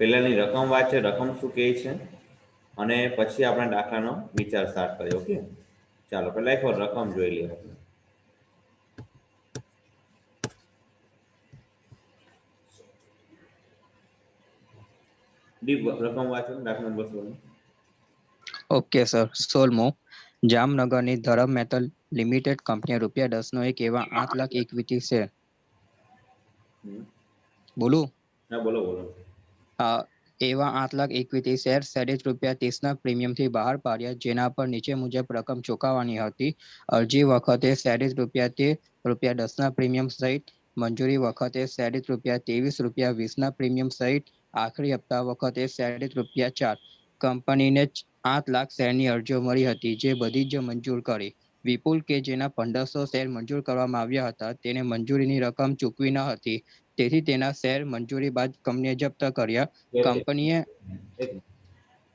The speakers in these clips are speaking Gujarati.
પહેલાની રકમ વાંચે, રકમ શું કહે છે, અને પછી આપણે દાખલાનો વિચાર સ્ટાર્ટ કરીએ. ઓકે, ચાલો પહેલા એકવાર રકમ જોઈ લઈએ. દીપ રકમ વાંચો, દાખલા નંબર 16. Okay sir. 16મો, જામનગરની ધરમ મેટલ લિમિટેડ કંપનીએ ₹10નો એક એવા 8 લાખ ઇક્વિટી શેર. બોલું? હા, બોલો બોલો. એવા 8 લાખ ઇક્વિટી શેર સરેરાશ ₹30ના પ્રીમિયમથી બહાર પાડ્યા, જેના પર નીચે મુજબ રકમ ચૂકવવાની હતી. અરજી વખતે સરેરાશ ₹10ના પ્રીમિયમ સહિત, મંજૂરી વખતે સરેરાશ ₹23.20ના પ્રીમિયમ સહિત, આખરી હપ્તા વખતે સરેરાશ ₹4. કંપનીને 8 લાખ શેરની અરજીઓ મળી હતી, જે બધી જ મંજૂર કરી. વિપુલ કે જેના 1500 શેર મંજૂર કરવામાં આવ્યા હતા, તેને મંજૂરીની રકમ ચૂકવી ન હતી, તેથી તેના શેર મંજૂરી બાદ કંપનીએ જપ્ત કર્યા. કંપનીએ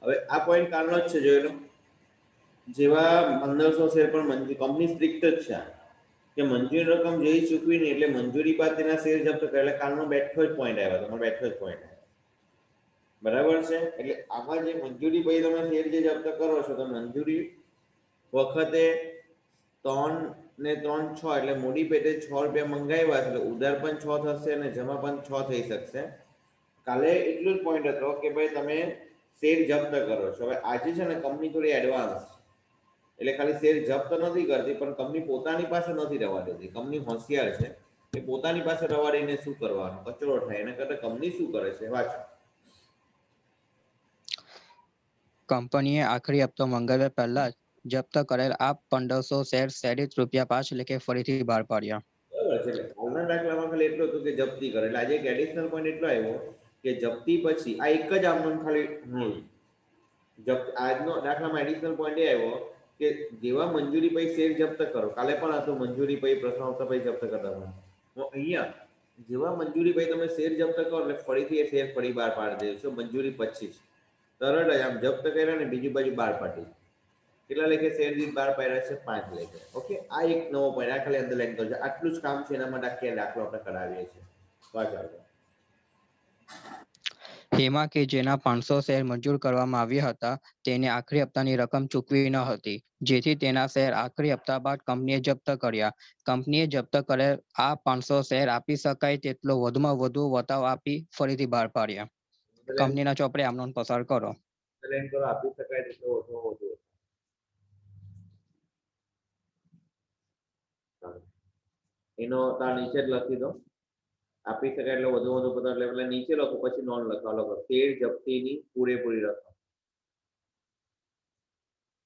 હવે આ પોઈન્ટ કારનો જ છે, જોઈ લો. જેવા 1500 શેર પણ કંપની સ્ટ્રિક્ટ જ છે કે મંજૂરી રકમ જેવી ચૂકવી નહીં એટલે મંજૂરી બાદ તેના શેર જપ્ત કરે. એટલે કાલનો બેઠો જ પોઈન્ટ આવ્યો, તમારો બેઠો જ પોઈન્ટ. બરાબર છે? એટલે આમાં જે મંજૂરી પછી તમે શેર જે જપ્ત કરો છો, તો મંજૂરી વખતે 3 ને 3 6 એટલે મૂડી પેટે ₹6 મંગાવ્યા છે, એટલે ઉધાર પણ 6 થશે અને જમા પણ 6 થઈ શકશે. કાલે એટલું જ પોઈન્ટ હતો કે ભાઈ તમે શેર જપ્ત કરો છો. હવે આજે છે ને કંપની થોડી એડવાન્સ, એટલે ખાલી શેર જપ્ત નથી કરતી, પણ કંપની પોતાની પાસે નથી રહેવા દેતી. કંપની હોશિયાર છે, એ પોતાની પાસે રવાડીને શું કરવાનું, કચરો થાય. એના કરતા કંપની શું કરે છે, વાંચો. કંપનીએ આખરી હપ્તો મંગાવ્યા પહેલા જપ્ત કરેલ આ 1500 શેર સરેરાશ ₹5 લેખે ફરીથી બહાર પાડ્યા. બરાબર છે. એટલે હાલના દાખલામાં ખાલી એટલું હતું કે જપ્તી કરે. એટલે આજે એક એડિશનલ પોઈન્ટ એટલો આવ્યો કે જપ્તી પછી આ એક જ આમનું ખાલી આજનો દાખલામાં એડિશનલ પોઈન્ટ એ આવ્યો કે જેવા મંજૂરી પછી શેર જપ્ત કરો. કાલે પણ હતું મંજૂરી પછી પ્રથમ હપ્તા પછી જપ્ત કરતા હતા. અહીંયા જેવા મંજૂરી પછી તમે શેર જપ્ત કરો એટલે ફરીથી એ શેર ફરી બહાર પાડી દેશો મંજૂરી પછી જ. તરત જ આમ જપ્ત કર્યા ને બીજી બાજુ બહાર પાડી. કેટલા લેખે શેર દીઠ બહાર પાડ્યા છે? 5 લેખે. ઓકે, આ એક નવો પોઈન્ટ, આ ખાલી અંદર લાઈન કરજો. આટલું જ કામ છે, એના માટે આખી દાખલો આપણે કરાવીએ છીએ. વાંચો. હેમા કે જેના 500 શેર મંજૂર કરવામાં આવ્યા હતા, તેને આખરી હપ્તાની રકમ ચૂકવી ન હતી, જેથી તેના શેર આખરી હપ્તા બાદ કંપનીએ જપ્ત કર્યા. કંપનીએ જપ્ત કરેલ આ 500 શેર આપી શકાય તેટલો વધુમાં વધુ વટાવ આપી ફરીથી બહાર પાડ્યા. કંપનીના ચોપડે આમનો પસાર કરો. આપી શકાય તેટલો વધુ વધુ. એનો ત્યાં નીચે જ લખી દો. આપી શકાય એટલે વધુ વધુ બધા એટલે નીચે લખો, પછી નોન લખવા લખો. શેર જપ્તીની પૂરેપૂરી રકમ.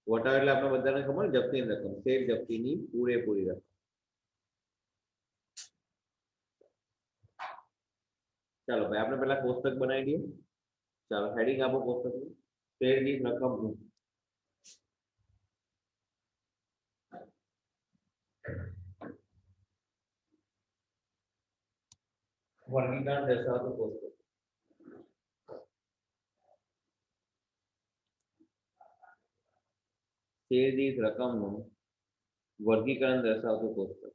વટાવ એટલે આપણે બધાને ખબર ને, જપ્તીની રકમ. શેર જપ્તીની પૂરેપૂરી રકમ. ચાલો ભાઈ, આપણે પેલા કોષ્ટક બનાવી દઈએ. ચાલો હેડિંગ આપો કોષ્ટકનું. શેરની રકમ વર્ગીકરણ દર્શાવતું કોષ્ટક. શેર દીઠ રકમનું વર્ગીકરણ દર્શાવતું કોષ્ટક.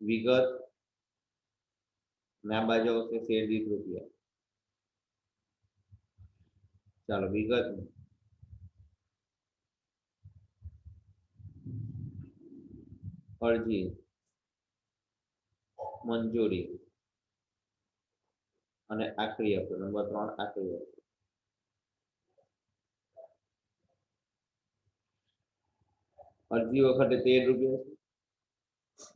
વિગત ના બાજુ આવશે શેર દીઠ રૂપિયા. ચાલો વિગત અરજી, મંજૂરી અને આખરી હપ્તો. નંબર 3 આખરી હપ્તો. અરજી વખતે ₹13,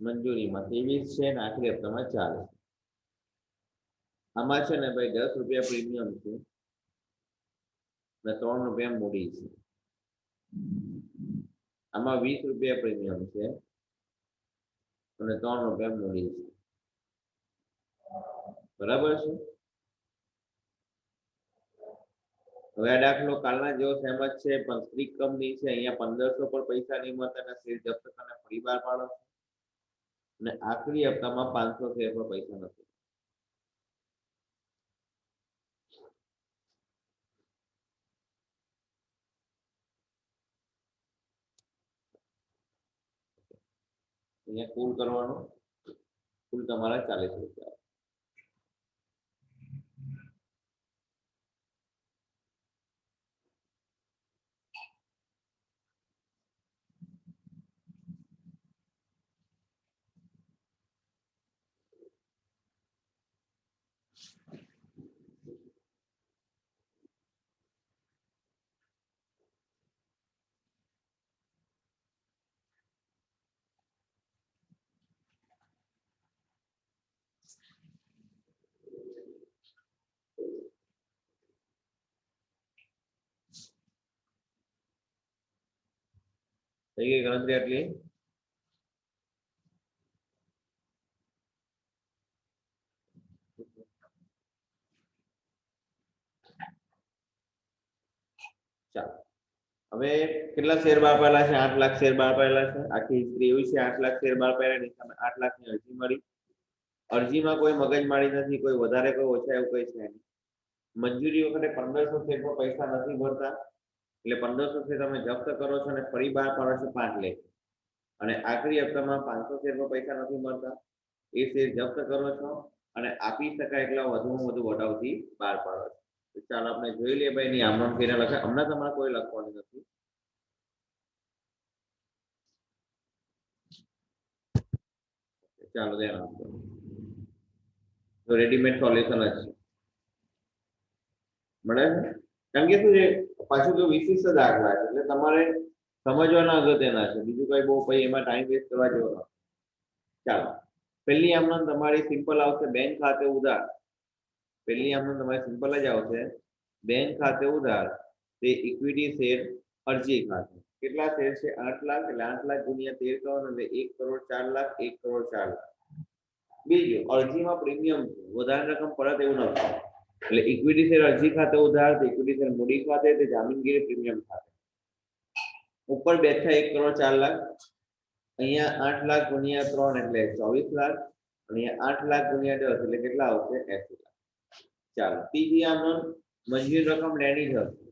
મંજૂરીમાં 23 છે અને આખરી હપ્તામાં 4. આમાં છે ને ભાઈ ₹10 પ્રીમિયમ છે ને ₹3 મૂડી છે. આમાં ₹20 પ્રીમિયમ છે અને ₹3 મૂડી છે. બરાબર છે? હવે આ દાખલો કાલના જેવો સેમ જ છે, પણ સ્ટ્રીક કંપની છે. અહીંયા 1500 પર પૈસા નહીં મળતા અને શેર જપ્ત કરીને ફરી બહાર પાડો અને આખરી હપ્તામાં 500 શેર પર પૈસા નથી. અહીંયા કુલ કરવાનું કુલ તમારા 40 રૂપિયા. થઈ ગઈ ગણતરી આટલી? ચાલો હવે કેટલા શેર બહાર પાડેલા છે? 8 લાખ શેર બહાર પાડેલા છે. આખી હિસ્ટ્રી એવી છે. 8 લાખ શેર બહાર પાડ્યા, એની સામે 8 લાખની અરજી મળી. અરજીમાં કોઈ મગજમારી નથી, કોઈ વધારે કોઈ ઓછા એવું કઈ છે નહીં. મંજૂરી વખતે 1500 શેર પર પૈસા નથી ભરતા, એટલે 1500 શેર તમે જપ્ત કરો છો અને ફરી બહાર પાડો છો 5 લાખ, અને આખરી હપ્તામાં 500 શેર પર પૈસા નથી મળતા, એ શેર જપ્ત કરો છો અને આપી શકાય એટલા વધુમાં વધુ વટાવથી બહાર પાડો છો. તો ચાલો આપણે જોઈ લઈએ ભાઈ ની આમનામ ફેરા લખે. હમણાં તમારે કોઈ લખવાનું નથી. ચાલો ધ્યાન આપજો. તો રેડીમેડ સોલ્યુશન જ છે, મળે છે. કારણ કે શું છે, પાછું તો વિશિષ્ટ દાખલા છે એટલે તમારે સમજવાના અગત્યના છે, બીજું કઈ બહુ પછી એમાં ટાઈમ વેસ્ટ કરવા જેવો નથી. ચાલો પહેલી આમનામ તમારી સિમ્પલ આવશે, બેંક ખાતે ઉધાર. પહેલી આમનામ તમારી સિમ્પલ જ આવશે, બેંક ખાતે ઉધાર, તે ઇક્વિટી શેર અરજી ખાતે. કેટલા શેર છે? 8 લાખ, એટલે 8 લાખ ગુણ્યા 13 કરો એટલે 1 કરોડ 4 લાખ, 1 કરોડ 4 લાખ. બીજું, અરજીમાં પ્રીમિયમ છે, વધારે રકમ પરત એવું નથી, એટલે ઇક્વિટી શેર અરજી ખાતે ઉધાર, તો ઇક્વિટી શેર મૂડી ખાતે, તે જામીનગીરી પ્રીમિયમ ખાતે. ઉપર બેઠા 1 કરોડ 4 લાખ, અહીંયા 8 લાખ ગુણ્યા 3 એટલે 24 લાખ, અને અહીંયા 8 લાખ ગુણ્યા 10 એટલે કેટલા આવશે? 80 લાખ. ચાલો ત્રીજી આમનામ મંજૂરી રકમ લેણી જ હશે,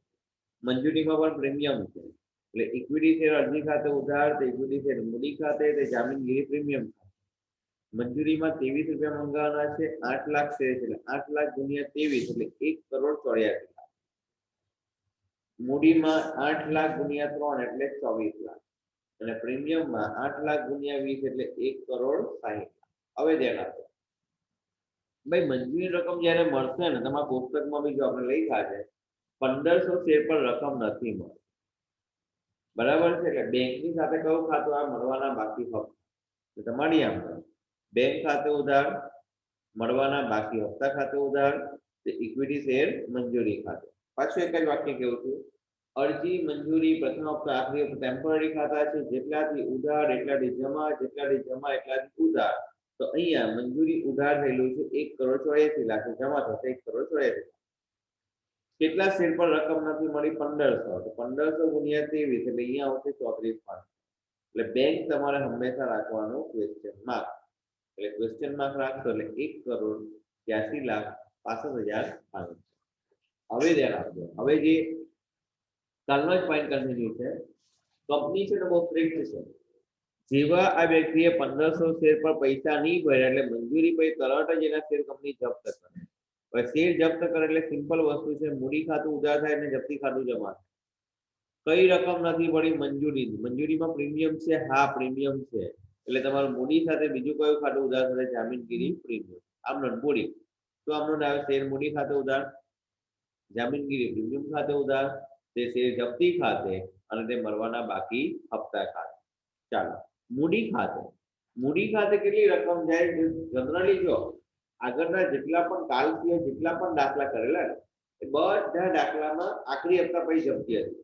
મંજૂરીમાં પણ પ્રીમિયમ છે, એટલે ઇક્વિટી શેર અરજી ખાતે ઉધાર, તો ઇક્વિટી શેર મૂડી ખાતે, તે જામીનગીરી પ્રીમિયમ ખાતે. મંજૂરીમાં 23 રૂપિયા મંગાવવાના છે, 8 લાખ શેર છે, એટલે 8 લાખ ગુણ્યા 23 એટલે 1 કરોડ 84 લાખ. મૂડીમાં 8 લાખ ગુણ્યા 3 એટલે 24 લાખ, અને પ્રીમિયમમાં 8 લાખ ગુણ્યા 20 એટલે 1 કરોડ 60 લાખ. હવે ધ્યાન આપો ભાઈ, મંજૂરી રકમ જ્યારે મળશે ને, તમારા પુસ્તકમાં બી જો આપણે લખ્યા છે 1500 શેર પર રકમ નથી મળતી, બરાબર છે. એટલે બેંકની સાથે કયું ખાતું આ મળવાના બાકી હપ્તા, તમારી આમ બેંક ખાતે ઉધાર, મળવાના બાકી હપ્તા ખાતે ઉધાર, તે ઇક્વિટી શેર મંજૂરી ખાતે. પાછું એક જ વાક્ય કેવું છું, અરજી મંજૂરી પ્રથમ હપ્તા આખરી હપ્તા ટેમ્પરરી ખાતા છે, જેટલાથી ઉધાર એટલાથી જમા, જેટલાથી જમા એટલાથી ઉધાર. તો અહીંયા મંજૂરી ઉધાર થયેલું છે 1 કરોડ 84 લાખ, જમા થશે 1 કરોડ 84 લાખ. કેટલા શેર પર રકમ નથી મળી? 1500, તો 1500 ગુણ્યા 23 એટલે અહીંયા આવશે 34,500. એટલે બેંક તમારે હંમેશા રાખવાનું ક્વેશ્ચન માર્ક, એટલે ક્વેશ્ચન માર્ક રાખશો એટલે 1 કરોડ 83 લાખ 65,500. હવે ધ્યાન આપજો, હવે જે કાલનો જ પોઈન્ટ કન્ટિન્યુ છે. કંપની છે તો બહુ સ્ટ્રિક્ટ છે, જેવા આ વ્યક્તિએ 1500 શેર પર પૈસા નહીં ભર્યા એટલે મંજૂરી પછી તરત જ એના શેર કંપની જપ્ત કરે. હવે શેર જપ્ત કરે એટલે સિમ્પલ વસ્તુ છે, મૂડી ખાતું ઉધાર થાય અને જપ્તી ખાતું જમા થાય. કઈ રકમ નથી પડી? મંજૂરીની. મંજૂરીમાં પ્રીમિયમ છે, હા પ્રીમિયમ છે, એટલે તમારું મૂડી સાથે બીજું કયું ખાતું ઉધાર થશે? જામીનગીરી પ્રીમિયમ. આમ નોંધ મૂડી તો આમ નોંધ આવે, શેર મૂડી ખાતે ઉધાર, જામીનગીરી પ્રીમિયમ ખાતે ઉધાર, તે શેર જપ્તી ખાતે, અને તે મળવાના બાકી હપ્તા ખાતે. ચાલો મૂડી ખાતે, મૂડી ખાતે કેટલી રકમ જાય? જનરલી જો આગળના જેટલા પણ કાલ સિવાય જેટલા પણ દાખલા કરેલા એ બધા દાખલામાં આખરી હપ્તા પછી જપ્તી હતી.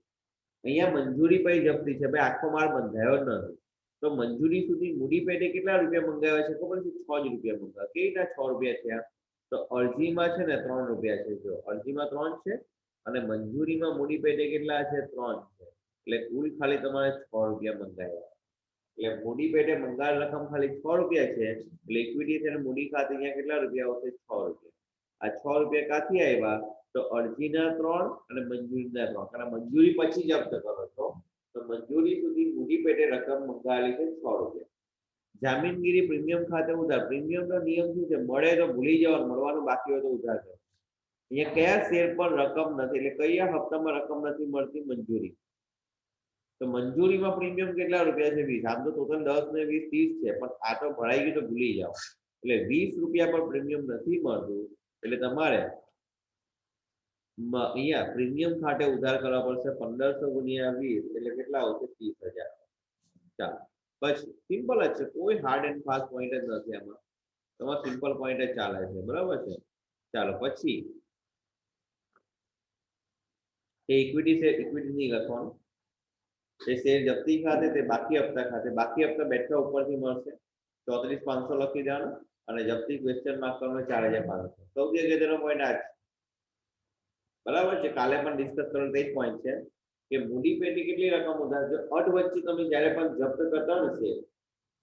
અહીંયા મંજૂરી પછી જપ્તી છે, ભાઈ આખો માળ બંધાયો જ નથી. તો મંજૂરી સુધી મૂડી પેટે કેટલા રૂપિયા મંગાવ્યા છે ખબર છે? 6 જ રૂપિયા મંગાવ્યા. કેવી રીતના 6 રૂપિયા થયા? તો અરજીમાં છે ને 3 રૂપિયા છે, જો અરજીમાં 3 છે અને મંજૂરીમાં મૂડી પેટે કેટલા છે? 3 છે, એટલે કુલ ખાલી તમારે 6 રૂપિયા મંગાવ્યા. એટલે મૂડી પેટે મંગાવેલ રકમ ખાલી 6 રૂપિયા છે, એટલે ઇક્વિટી છે મૂડી ખાતે અહીંયા કેટલા રૂપિયા આવશે? 6 રૂપિયા. આ 6 રૂપિયા ક્યાંથી આવ્યા? તો અરજીના 3 અને મંજૂરીના 3, કારણ મંજૂરી પછી જપ્ત કરો છો, તો મંજૂરી સુધી મૂડી પેટે રકમ મંગાવેલી છે 6 રૂપિયા. જામીનગીરી પ્રીમિયમ ખાતે ઉધાર. પ્રીમિયમનો નિયમ શું છે? મળે તો ભૂલી જવાનું, મળવાનું બાકી હોય તો ઉધાર કરો. અહીંયા કયા શેર પર રકમ નથી, એટલે કયા હપ્તામાં રકમ નથી મળતી? મંજૂરી. તો મંજૂરીમાં પ્રીમિયમ કેટલા રૂપિયા છે? 20. આમ તો ટોટલ 10 ને 20 30 છે, પણ આ તો ભરાઈ ગયું તો ભૂલી જાઓ. એટલે 20 રૂપિયા પર પ્રીમિયમ નથી મળતું, એટલે તમારે અહીંયા પ્રીમિયમ ખાતે ઉધાર કરવા પડશે. 1500 ગુણ્યા 20 એટલે કેટલા આવશે? 30,000. ચાલો, પછી સિમ્પલ જ છે, કોઈ હાર્ડ એન્ડ ફાસ્ટ પોઈન્ટ જ નથી આમાં, તમારે સિમ્પલ પોઈન્ટ જ ચાલે છે, બરાબર છે. ચાલો, પછી ઇક્વિટી છે, ઇક્વિટી નહીં લખવાનું. એ શેર જપ્તી ખાતે, તે બાકી હપ્તા ખાતે. બાકી હપ્તા બેઠા ઉપરથી મળશે 34,500 લખી દેવાનું, અને જપ્તી ક્વેશ્ચન માર્ક કરવાનો 4,500. સૌથી અગત્યનો પોઈન્ટ આ છે, બરાબર છે. કાલે પણ ડિસ્કસ કરેલો તે જ પોઈન્ટ છે કે મૂડી પેટી કેટલી રકમ ઉધાર છે. અટ વચ્ચે તમે જ્યારે પણ જપ્ત કરતા હો ને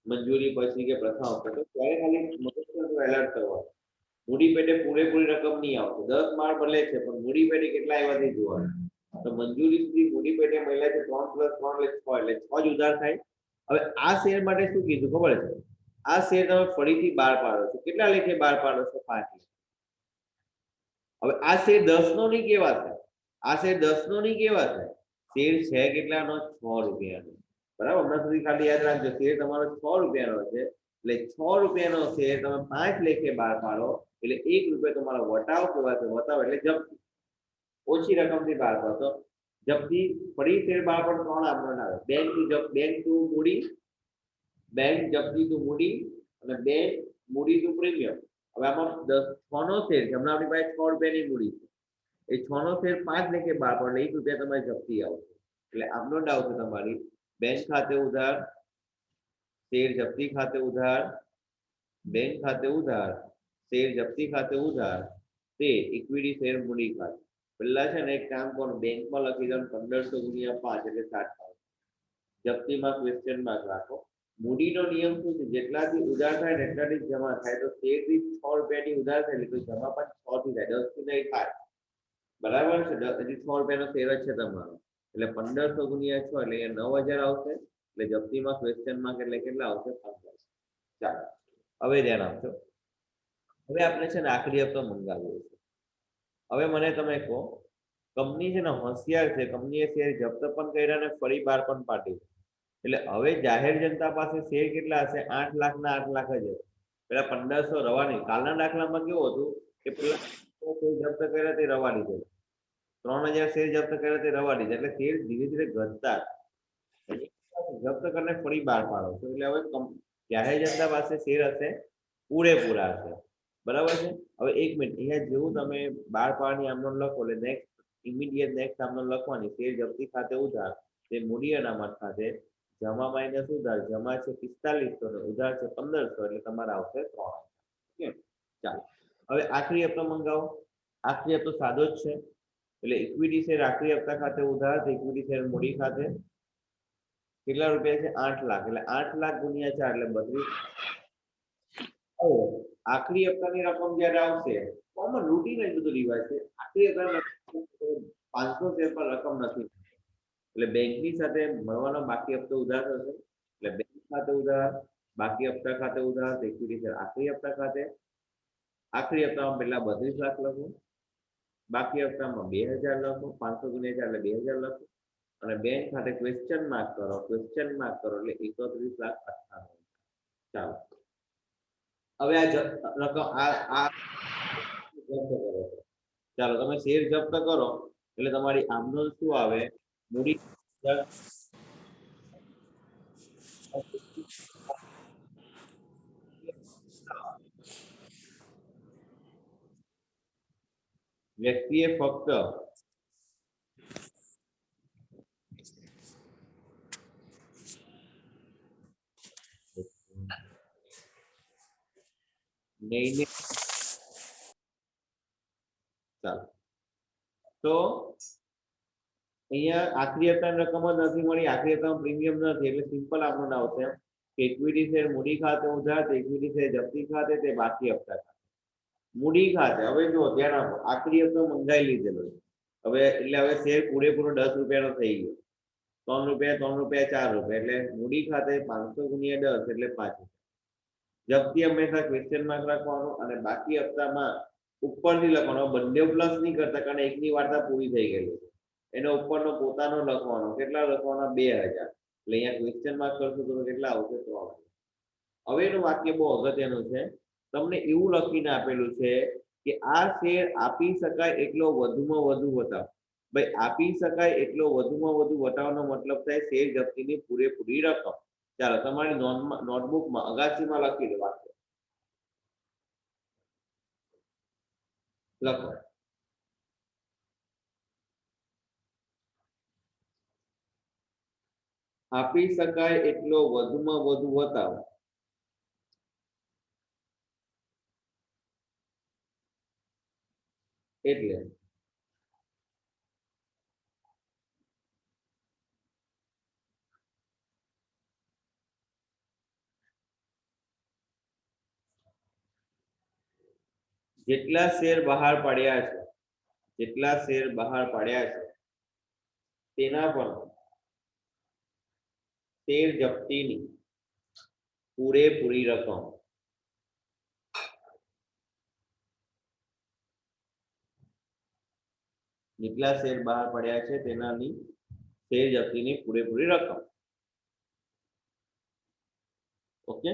મંજૂરી પછી કે પ્રથમ હપ્તા, તો ત્યારે ખાલી એલર્ટ કરવાનું. મૂડી પેટે પૂરેપૂરી રકમ નહીં આવશે. 10 માળ ભલે છે, પણ મૂડી પેટે કેટલા આવ્યા તે જોવાનું. તો મંજૂરી સુધી મૂડી પેટે મળ્યા છે 3 + 3 એટલે 6, એટલે 6 જ ઉધાર થાય. હવે આ શેર માટે શું કીધું ખબર છે? આ શેર તમે ફરીથી બહાર પાડો છો. કેટલા લેખે બહાર પાડો છો? 5. હવે આ શેર 10 નો નહીં કેવાશે. આ શેર 10 નો નહીં કેવાશે. શેર છે કેટલાનો? 6 રૂપિયાનો. બરાબર, હમણાં સુધી ખાલી યાદ રાખજો, શેર તમારો 6 રૂપિયાનો છે, એટલે 6 રૂપિયાનો શેર તમે 5 લેખે બહાર પાડો, એટલે 1 રૂપિયા તમારો વટાવ કહેવાશે. વટાવ એટલે જપ્તી. ઓછી રકમથી બહાર પાડો જપ્તી. ફરી શેર બહાર પણ 3 આમરણ આવે: બેંક ટુ મૂડી, બેંક જપ્તી ટુ મૂડી, અને બેંક મૂડી ટુ પ્રીમિયમ. હવે આમાં 6 નો શેર છે, હમણાં આપણી પાસે 6 રૂપિયાની મૂડી છે, એ 6 નો શેર 5 લેખે બહાર પડે, 1 રૂપિયા તમારી જપ્તી આવશે. એટલે આમનો ડાઉટ છે તમારી બેંક ખાતે ઉધાર, શેર જપ્તી ખાતે ઉધાર, બેંક ખાતે ઉધાર, શેર જપ્તી ખાતે ઉધાર, તે ઇક્વિટી શેર મૂડી ખાતે. પેલા છે ને એક કામ કરો, બેંકમાં લખી દો 1500 ગુણ્યા 5 એટલે 60,000. જપ્તીમાં ક્વેશ્ચન માર્ક રાખો. મૂડીનો નિયમ શું છે? જેટલાથી ઉધાર થાય ને એટલાથી જમા થાય. તો શેર દીઠ 6 રૂપિયાની ઉધાર થાય, એટલે જમા પણ 6 થી થાય, 10 થી નહીં થાય. બરાબર છે. 6 રૂપિયાનો શેર જ છે તમારો, એટલે 1500 ગુણ્યા 6 એટલે 9,000 આવશે. એટલે જપ્તીમાં ક્વેશ્ચન માર્ક એટલે કેટલા આવશે? 15. ચાલો, હવે ધ્યાન આપજો. હવે આપણે છે ને આખરી હપ્તો મંગાવીએ છીએ. હવે મને તમે કહો, કંપની છે ને હોશિયાર છે, કંપનીએ શેર જપ્ત પણ કર્યા અને ફરી બહાર પણ પાડી. એટલે હવે જાહેર જનતા પાસે શેર કેટલા હશે? 8 લાખના 8 લાખ જ હશે. પેલા 1500 રવાની. કાલના દાખલામાં કેવું હતું કે પેલા જપ્ત કર્યા તે રવા લીધેલા, 3000 શેર જપ્ત કર્યા તે રવા લીધા, એટલે શેર ધીરે ધીરે ઘટતા જપ્ત કરીને ફરી બહાર પાડો છો. એટલે હવે જાહેર જનતા પાસે શેર હશે પૂરેપૂરા હશે. બરાબર છે. હવે 1 મિનિટ, અહીંયા જેવું તમે બહાર પાડવાની આમનો લખો એટલે નેક્સ્ટ ઇમિડિયેટ નેક્સ્ટ આમનો લખવાની. શેર જપ્તી ખાતે ઉધાર, તે મૂડી અનામત ખાતે. જમા માઇનસ ઉધાર. જમા છે 4500 ને ઉધાર છે 1500, એટલે તમારે આવશે 3. ઓકે, ચાલો. હવે આખરી હપ્તો મંગાવો. આખરી હપ્તો સાદો જ છે, એટલે ઇક્વિટી શેર આખરી હપ્તા ખાતે ઉધાર, ઇક્વિટી શેર મૂડી ખાતે. કેટલા રૂપિયા છે? 8 લાખ. એટલે 8 લાખ ગુણ્યા 4 એટલે 32. હવે આખરી હપ્તાની રકમ જ્યારે આવશે, કોમન રૂટીન જ બધું રિવાજ છે. આખરી હપ્તાની રકમ 500 શેર પર રકમ નથી, એટલે બેંકની સાથે મળવાનો બાકી હપ્તો ઉધાર થશે. એટલે બેંક ખાતે ઉધાર, બાકી હપ્તા ખાતે ઉધાર, ઇક્વિટી શેર આખરી હપ્તા ખાતે. આખરી હપ્તામાં પહેલા 32 લાખ લખો, બાકી હપ્તામાં 2000 લખો, 500 ગુણ્યા 4 એટલે 2000 લખો, અને બેંક ખાતે ક્વેશ્ચન માર્ક કરો, ક્વેશ્ચન માર્ક કરો એટલે 31,98,000. ચાલો, હવે આ રકમ આ જપ્ત કરો. ચાલો, તમે શેર જપ્ત કરો એટલે તમારી આમનો શું આવે? મૂડી વ્યક્તિએ ફક્ત નહીં. ચાલો, તો અહીંયા આખરી હપ્તાની રકમ જ નથી મળી, આખરી હપ્તામાં પ્રીમિયમ નથી, એટલે સિમ્પલ આપણને આવશે કે ઇક્વિટી શેર મૂડી ખાતે ઉધાર, ઇક્વિટી શેર જપ્તી ખાતે, તે બાકી હપ્તા ખાતે. મૂડી ખાતે હવે જો ધ્યાન આપો, આખરી હપ્તો મંગાઈ લીધેલો છે. હવે એટલે હવે શેર પૂરેપૂરો 10 રૂપિયાનો થઈ ગયો. 3 રૂપિયા 3 રૂપિયા 4 રૂપિયા, એટલે મૂડી ખાતે 500 ગુણ્યા 10 એટલે 5. જપ્તી હંમેશા ક્વેશ્ચન માર્ક રાખવાનો અને બાકી હપ્તામાં ઉપરથી લખવાનો, બંને પ્લસ નહીં કરતા કારણ એકની વાર્તા પૂરી થઈ ગયેલી છે. એનો ઉપરનો પોતાનો લખવાનો, કેટલા લખવાના 2000, એટલે અહીંયા ક્વેશ્ચન માર્ક કરશું તો કેટલા આવશે 3000. હવે એનું વાક્ય બહુ અગત્યનું છે, તમને એવું લખીને આપેલું છે કે આ શેર આપી શકાય એટલો વધુમાં વધુ વટાવ. ભાઈ આપી શકાય એટલો વધુમાં વધુ વટાવવાનો મતલબ થાય શેર જપ્તીની પૂરેપૂરી રકમ. ચાલો તમારી નોટબુકમાં અગાસીમાં લખી દો વાક્ય, લખો. આપી શકાય એટલો વધુમાં વધુ વટાવ એટલે જેટલા શેર બહાર પાડ્યા છે, જેટલા શેર બહાર પાડ્યા છે તેના પર શેર જપ્તીની પૂરેપૂરી રકમ જેટલા શેર બહાર પડ્યા છે તેનાની શેર જપ્તીની પૂરેપૂરી રકમ. ઓકે,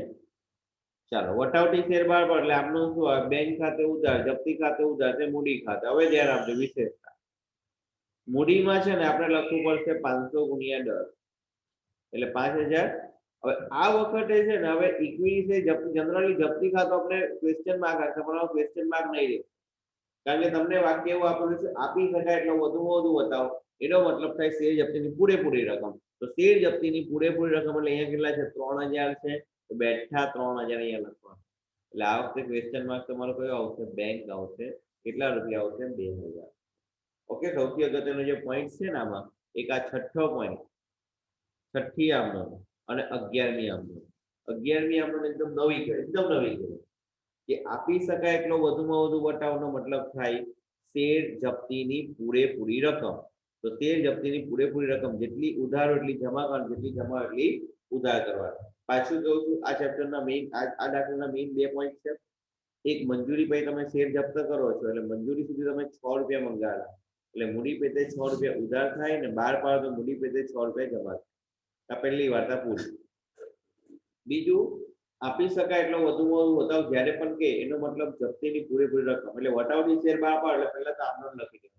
ચાલો. વટાવટી શેર બહાર પડે એટલે આપનું શું હોય? બેંક ખાતે ઉધાર, જપ્તી ખાતે ઉધાર, તે મૂડી ખાતે. હવે ધ્યાન આપજો વિશેષતા. મૂડીમાં છે ને આપણે લખવું પડશે 500 ગુણ્યા 10 એટલે 5000. હવે આ વખતે છે ને હવે ઇક્વિટી છે, જનરલી જપ્તી ખાતો આપણે ક્વેશ્ચન માર્ક રાખશે, પણ ક્વેશ્ચન માર્ક નહીં રહે કારણ કે તમને વાક્ય એવું આપેલું છે આપી શકાય એટલો વધુમાં વધુ બતાવો. એનો મતલબ થાય શેર જપ્તીની પૂરેપૂરી રકમ. તો શેર જપ્તીની પૂરેપૂરી રકમ એટલે અહીંયા કેટલા છે? 3000 છે. તો બેઠા 3000 અહીંયા લખવાનું. એટલે આ વખતે ક્વેશ્ચન માર્ક તમારો કયો આવશે? બેંક આવશે. કેટલા રૂપિયા આવશે? 2000. ઓકે, સૌથી અગત્યનો જે પોઈન્ટ છે ને આમાં, એક આ છઠ્ઠો પોઈન્ટ, છઠ્ઠી આમનો અને 11મી આમનો. 11મી આમનો એકદમ નવી કરી કે આપી શકાય એટલો વધુમાં વધુ વટાવનો મતલબ થાય શેર જપ્તીની પૂરેપૂરી રકમ. તો શેર જપ્તીની પૂરેપૂરી રકમ જેટલી ઉધાર એટલી જમા કરવાની, જેટલી જમા એટલી ઉધાર કરવાની. પાછું કહું છું, આ ચેપ્ટરના મેઇન આ દાખલાના મેઇન 2 પોઈન્ટ છે. એક, મંજૂરી પછી તમે શેર જપ્ત કરો છો એટલે મંજૂરી સુધી તમે 6 રૂપિયા મંગાવેલા એટલે મૂડી પેટે 6 રૂપિયા ઉધાર થાય ને બહાર પાડો તો મૂડી પેટે 6 રૂપિયા જમા થાય. આ પહેલી વાર્તા પૂરી. બીજું, આપી શકાય એટલો વધુમાં વધુ વટાવ જ્યારે પણ કે એનો મતલબ જપ્તીની પૂરેપૂરી રકમ. એટલે વટાવની શેર બહાર પાડે એટલે પહેલા તો આમનો લખી દે,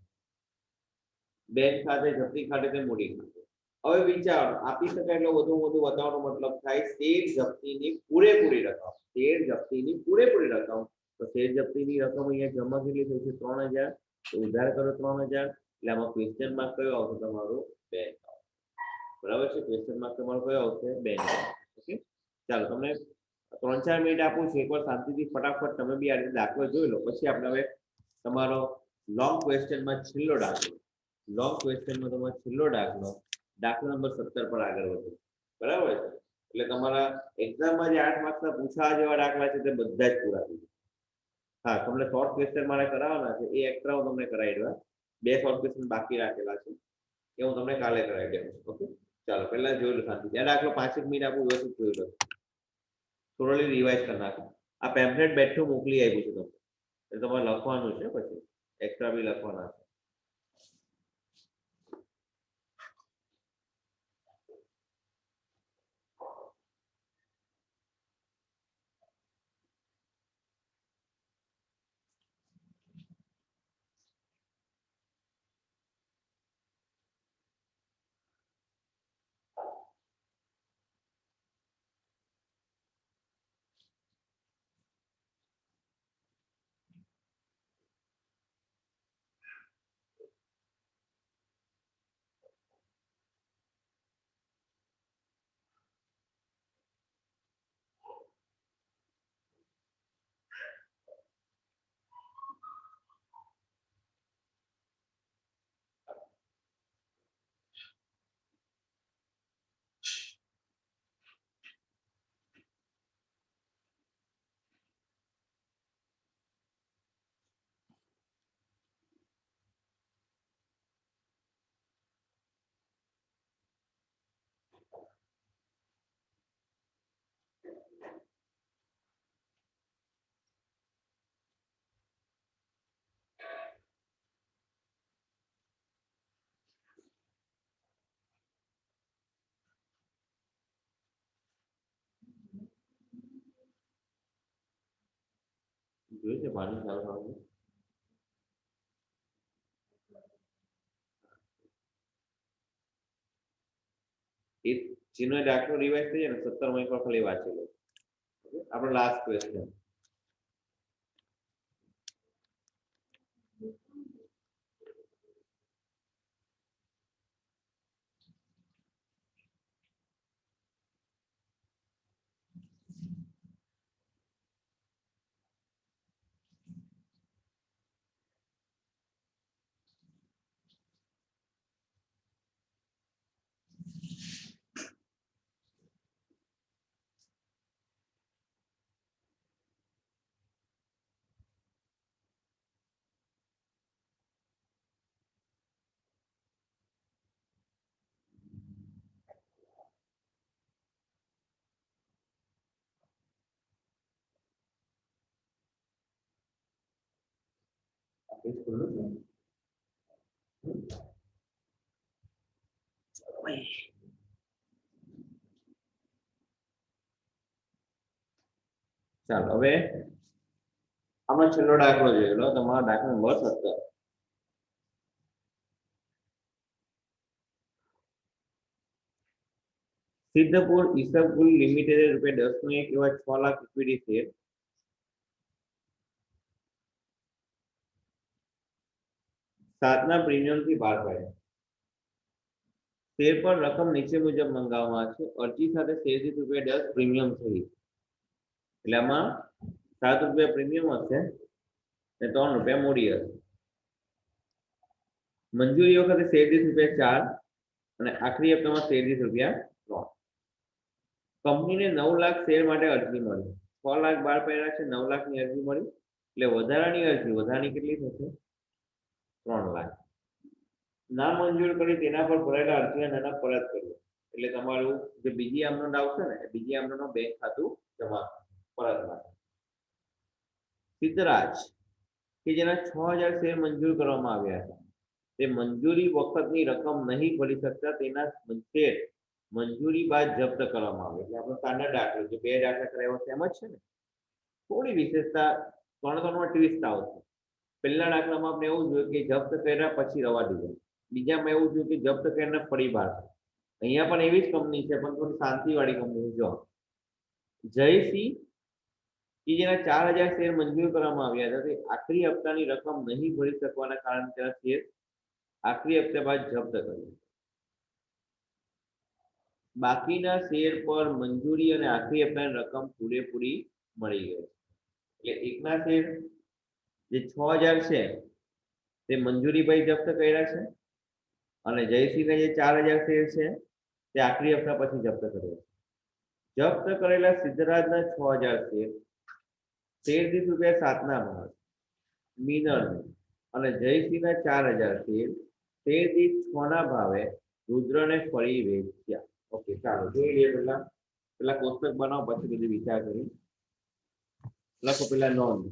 બેંક ખાતે, જપ્તી ખાતે, તે મૂડી ખાતે. હવે વિચારો, આપી શકાય એટલો વધુમાં વધુ વટાવનો મતલબ થાય શેર જપ્તીની પૂરેપૂરી રકમ. શેર જપ્તીની પૂરેપૂરી રકમ. તો શેર જપ્તીની રકમ અહીંયા જમા કેટલી થઈ છે? 3000. તો ઉધાર કરો 3000 એટલે આમાં ક્વેશ્ચન માર્ક કયો આવશે? તમારો બેંક આવશે. બરાબર છે? ક્વેશ્ચન માર્ક તમારો કયો આવશે? બેંક. ઓકે, ચાલો તમને 3-4 મિનિટ આપું છું, એકવાર શાંતિથી ફટાફટ તમે બી આ રીતે દાખલો જોઈ લો. પછી આપણે હવે તમારો લોંગ ક્વેશ્ચનમાં છેલ્લો દાખલો, લોંગ ક્વેશ્ચનમાં તમારો છેલ્લો દાખલો નંબર 17 પર આગળ વધો. બરાબર છે? એટલે તમારા એક્ઝામમાં જે 8 માર્ક્સના પૂછાવા જેવા દાખલા છે તે બધા જ પૂરા થઈ જાય. હા, તમને શોર્ટ ક્વેશ્ચન મારે કરાવવાના છે, એ એક્સ્ટ્રા હું તમને કરાવી દઉં. 2 શોર્ટ ક્વેશ્ચન બાકી રાખેલા છે એ હું તમને કાલે કરાવી દઉં. ઓકે, ચાલો પહેલા જોઈ લો શાંતિ. આ દાખલો 5 મિનિટ આપું, વ્યવસ્થિત જોઈ લો, થોડોલી રિવાઇઝ કરી નાખો. આ પેમ્પલેટ બેઠું મોકલી આપ્યું છે તમને, એટલે તમારે લખવાનું છે, પછી એક્સ્ટ્રા બી લખવાના છે. જોયું છે પાણી ચાલુ થવાનું એ જેનો દાખલો રિવાઇઝ થઈ જાય ને 17 માં એકવાર ખાલી વાંચી લો આપણો લાસ્ટ ક્વેશ્ચન ચાલો હવે આનો છેલ્લો દાખલો જોઈ લો તમારો દાખલો નંબર 17 સિદ્ધપુર ઈસબગુલ લિમિટેડ રૂપિયા 10 નો એક એવા 6 લાખ ઇક્વિટી શેર 7 ના પ્રીમિયમ થી બહાર પાડ્યા શેર પર રકમ નીચે મુજબ મંગાવવામાં છે અરજી સાથે શેર દીઠ રૂપિયા 10 પ્રીમિયમ થઈ એટલે આમાં 7 રૂપિયા પ્રીમિયમ હશે ને 3 રૂપિયા મૂડી હશે મંજૂરી વખતે શેર દીઠ રૂપિયા 4 અને આખરી હપ્તામાં શેર દીઠ રૂપિયા 3 કંપનીને 9 લાખ શેર માટે અરજી મળી 6 લાખ બહાર પાડ્યા છે 9 લાખની અરજી મળી એટલે વધારાની કેટલી થશે 3 લાખ ના મંજૂર કરી તેના પર ભરેલા અરજીના નાણાં પરત કર્યું એટલે તમારું જે બીજી આમનોંધ આવશે ને બીજી આમનોંધનું બેંક ખાતું જમા પરત માટે સિદ્ધરાજ કે જેના 6000 શેર મંજૂર કરવામાં આવ્યા હતા તે મંજૂરી વખતની રકમ નહીં ભરી શકતા તેના શેર મંજૂરી બાદ જપ્ત કરવામાં આવે એટલે આપણો સ્ટાન્ડર્ડ દાખલો જે બે દાખલા કરાવ્યો છે એમ જ છે ને થોડી વિશેષતા ત્રણ ટ્વિસ્ટ આવશે પહેલા દાખલામાં આપણે એવું જોયું કે જપ્ત કર્યા પછી રવા દીધો બીજામાં એવું જોયું કે જપ્ત કરીને ફરી બહાર અહીંયા પણ એવી જ કંપની છે પણ થોડી શાંતિવાળી કંપની જો જયસિંહ કે જેના 4000 શેર મંજૂર કરવામાં આવ્યા હતા તે આખરી હપ્તાની રકમ નહીં ભરી શકવાના કારણે તેના શેર આખરી હપ્તા બાદ જપ્ત કર્યા બાકીના શેર પર મંજૂરી અને આખરી હપ્તાની રકમ પૂરેપૂરી મળી ગઈ એટલે એકના શેર જે 6000 છે તે મંજૂરીભાઈ જપ્ત કર્યા છે અને જયસિંહના જે 4000 શેર છે તે આખરી હપ્તા પછી જપ્ત કર્યા છે જપ્ત કરેલા સિદ્ધરાજના 6000 શેર દીઠ રૂપિયા 7 ના ભાવ મિનર અને જયસિંહના 4000 શેર દીઠ 6 ના ભાવે રુદ્રને ફરી વેચ્યા ઓકે ચાલો જોઈ લઈએ પેલા કોષ્ટક બનાવો પછી બધી વિચાર કરી લખો પેલા નોંધ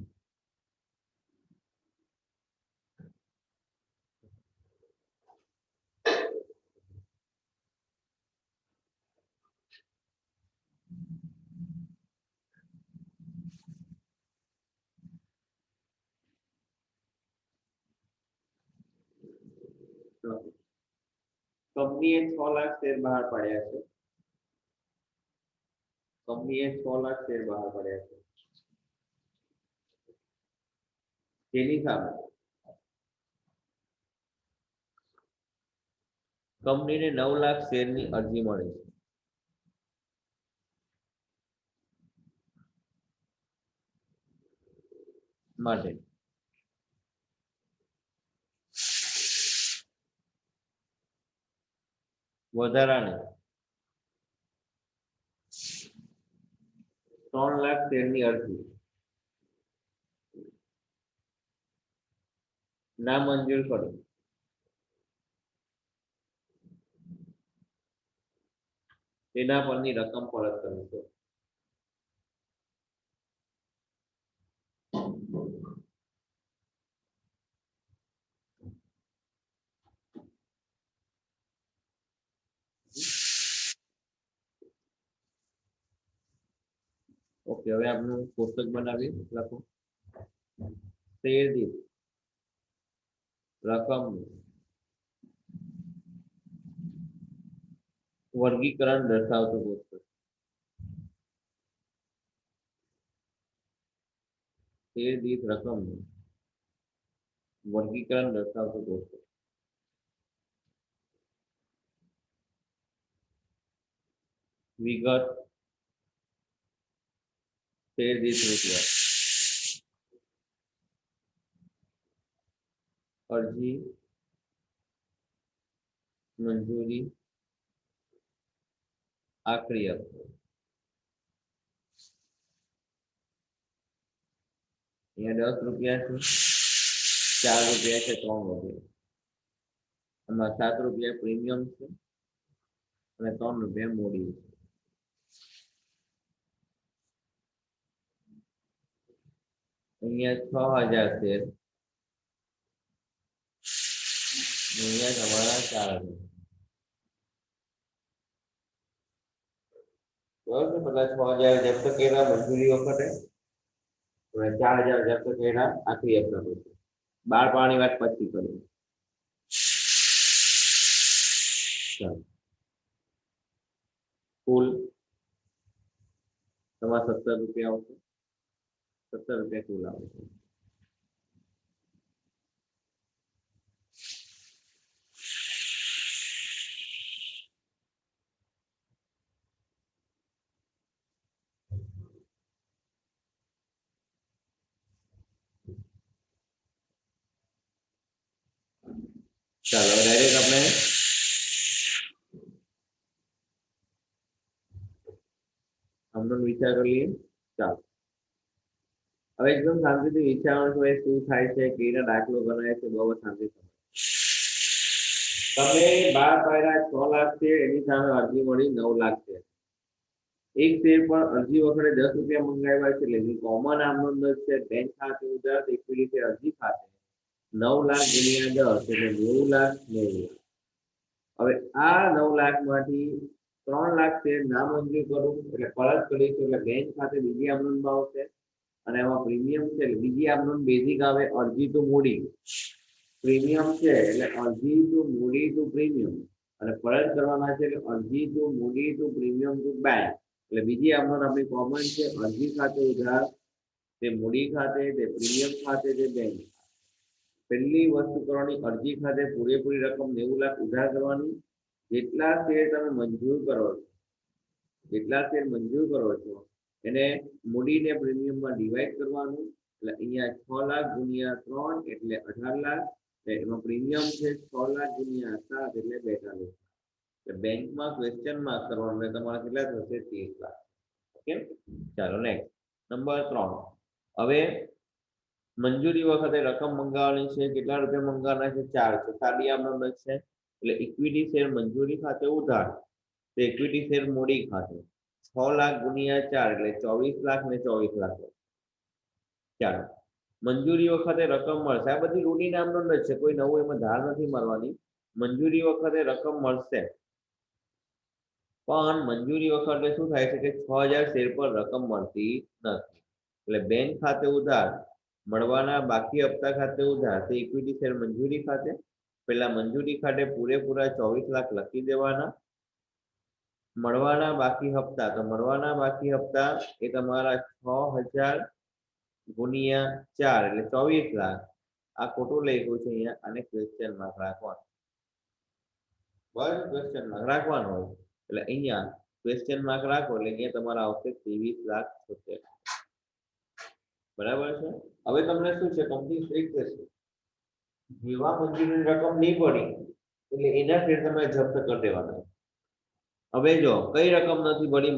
કંપનીએ 6 લાખ શેર બહાર પાડ્યા છે તેની સામે કંપનીને 9 લાખ શેરની અરજી મળી છે માટે વધારાની 3 લાખ શેરની અરજી ના મંજૂર કરી તેના પરની રકમ પરત કરીશું ઓકે હવે આપનું કોષ્ટક બનાવીએ લખો શેર દીઠ રકમનું વર્ગીકરણ દર્શાવતું કોષ્ટક. શેર દીઠ રકમનું વર્ગીકરણ દર્શાવતું કોષ્ટક. વિગત શેર દીઠ રૂપિયા. અરજી મંજૂરી આખરી હપ્તો. અહીંયા 10 રૂપિયા છે, 4 રૂપિયા છે, 3 રૂપિયા. આમાં 7 રૂપિયા પ્રીમિયમ છે અને 3 રૂપિયા મૂડી છે. અહીંયા 6000 શેર, અહીંયા તમારા 4000. બરાબર, પેલા 6000 જપ્ત કર્યા મંજૂરી વખતે, 4000 જપ્ત કર્યા આખરી હપ્તા પછી. 12 પાણી વાત પછી કરી. કુલ તમારા 17 રૂપિયા આવશે. 17 રૂપિયા કુલ આવશે. ચાલો ડાયરેક્ટ આપણે આમનો વિચાર કરીએ. ચાલો હવે એકદમ શાંતિથી વિચારવાનું છે શું થાય છે, કેનો દાખલો ગણાય છે, બહુ શાંતિ. તમે 12 પાયરા 6 લાખ છે, એની સામે અરજી મળી 9 લાખ છે. એક શેર પર અરજી વખતે 10 રૂપિયા મંગાવ્યા છે, એટલે કોમન આમનો દર છે બેંક ખાતે ઉધાર ઇક્વિટી શેર અરજી ખાતે 9 લાખ ગુણ્યા 10 એટલે 90 લાખ 90 લાખ. હવે આ 9 લાખ માંથી 3 લાખ શેર નામંજૂર કરું એટલે પરત કરીશું, એટલે બેંક ખાતે બીજી આમનોંધ આવશે અને એમાં પ્રીમિયમ છે એટલે બીજી આમનોંધ બેઝિક આવે અરજી ટુ મૂડી. પ્રીમિયમ છે એટલે અરજી ટુ મૂડી ટુ પ્રીમિયમ અને પરત કરવાના છે એટલે અરજી ટુ મૂડી ટુ પ્રીમિયમ ટુ બેંક. એટલે બીજી આમનોંધ આપણી કોમન છે અરજી ખાતે ઉધાર, તે મૂડી ખાતે, તે પ્રીમિયમ ખાતે, તે બેંક. પહેલી વસ્તુ કરવાની, અરજી ખાતે પૂરેપૂરી રકમ 90 લાખ ઉધાર કરવાની. જેટલા શેર તમે મંજૂર કરો છો એને મૂડીને પ્રીમિયમમાં ડિવાઈડ કરવાનું. એટલે અહીંયા 6 લાખ ગુણ્યા 3 એટલે 18 લાખ. એમાં પ્રીમિયમ છે 6 લાખ ગુણ્યા 7 એટલે 42 લાખ. એટલે બેંકમાં ક્વેશ્ચન માર્ક કરવાનું એટલે તમારે કેટલા થશે 30 લાખ. ઓકે, ચાલો નેક્સ્ટ નંબર 3. હવે મંજૂરી વખતે રકમ મંગાવવાની છે. કેટલા રૂપિયા મંગાવવાના છે? 4 છે. સાદી આમનોંધ છે એટલે ઇક્વિટી શેર મંજૂરી ખાતે ઉધાર, તો ઇક્વિટી શેર મૂડી ખાતે 6 લાખ ગુણ્યા 4 એટલે 24 લાખ ને 24 લાખ. ચાલો મંજૂરી વખતે રકમ મળશે. આ બધી રૂટીન આમનોંધ છે, કોઈ નવું એમાં ધાર નથી મારવાની. મંજૂરી વખતે રકમ મળશે, પણ મંજૂરી વખતે શું થાય છે કે 6000 શેર પર રકમ મળતી નથી. એટલે બેંક ખાતે ઉધાર, મળવાના બાકી હપ્તા ખાતે ઉધાર, તે ઇક્વિટી શેર મંજૂરી ખાતે. પેલા મંજૂરી ખાતે પૂરેપૂરા 24 લાખ લખી દેવાના. મળવાના બાકી હપ્તા, તો મળવાના બાકી હપ્તા એ તમારા 6000 ગુણ્યા 4 એટલે 24 લાખ. આ ખોટું લખ્યું છે અહીંયા, આને ક્વેશ્ચન માર્ક રાખવાનું. બસ ક્વેશ્ચન માર્ક રાખવાનું હોય એટલે અહીંયા ક્વેશ્ચન માર્ક રાખો એટલે અહીંયા તમારા આવશે 23 લાખ 76. બરાબર છે. હવે તમને શું છે, કંપની સ્ટ્રીક્ટ છે, જેવા મંજૂરીની રકમ નહીં પડી એટલે એના શેર તમે જપ્ત કરી દેવાના. હવે જો કઈ રકમ નથી પડી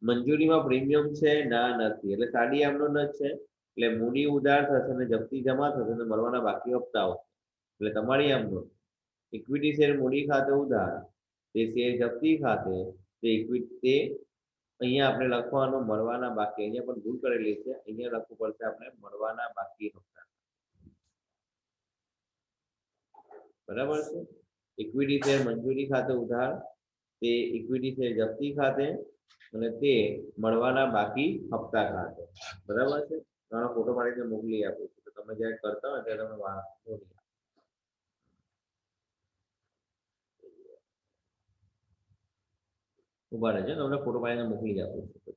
મંજૂરીમાં પ્રીમિયમ છે ના નથી, એટલે સાદી આમનોંધ જ છે એટલે મૂડી ઉધાર થશે અને જપ્તી જમા થશે અને મળવાના બાકી હપ્તાઓ. એટલે તમારી આમનોંધ ઇક્વિટી શેર મૂડી ખાતે ઉધાર, તે શેર જપ્તી ખાતે, તે ઇક્વિટી, તે અહીંયા આપણે લખવાનું મળવાના બાકી. અહીંયા પણ ભૂલ કરેલી છે, અહીંયા લખવું પડશે આપણે મળવાના બાકી હપ્તા. બરાબર છે. ઇક્વિટી શેર મંજૂરી ખાતે ઉધાર, તે ઇક્વિટી શેર જપ્તી ખાતે અને તે મળવાના બાકી હપ્તા ખાતે. બરાબર છે. તમારો ફોટો પાડીને મોકલી આપું છું, તો તમે જ્યારે કરતા હોય ત્યારે તમે વાંચો નહીં. ઉભા રહેજો, તમને ફોટો પાડીને મોકલી આપું છું.